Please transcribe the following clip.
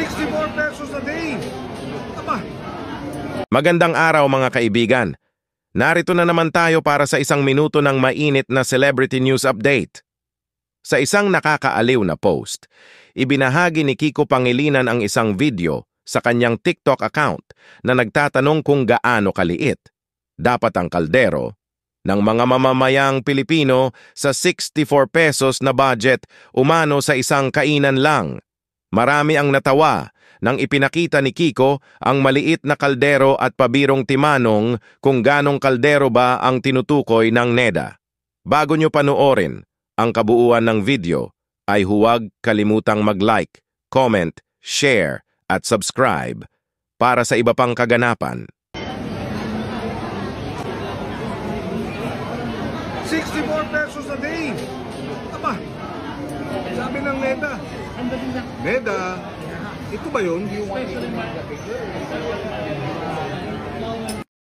64 pesos a day. Aba. Magandang araw mga kaibigan. Narito na naman tayo para sa isang minuto ng mainit na celebrity news update. Sa isang nakakaaliw na post, ibinahagi ni Kiko Pangilinan ang isang video sa kanyang TikTok account na nagtatanong kung gaano kaliit dapat ang kaldero ng mga mamamayang Pilipino sa 64 pesos na budget umano sa isang kainan lang. Marami ang natawa nang ipinakita ni Kiko ang maliit na kaldero at pabirong timanong kung ganong kaldero ba ang tinutukoy ng NEDA. Bago nyo panoorin ang kabuuan ng video, ay huwag kalimutang mag-like, comment, share at subscribe para sa iba pang kaganapan. 64 pesos a day. Aba. Sabi ng NEDA. NEDA, ito ba yun?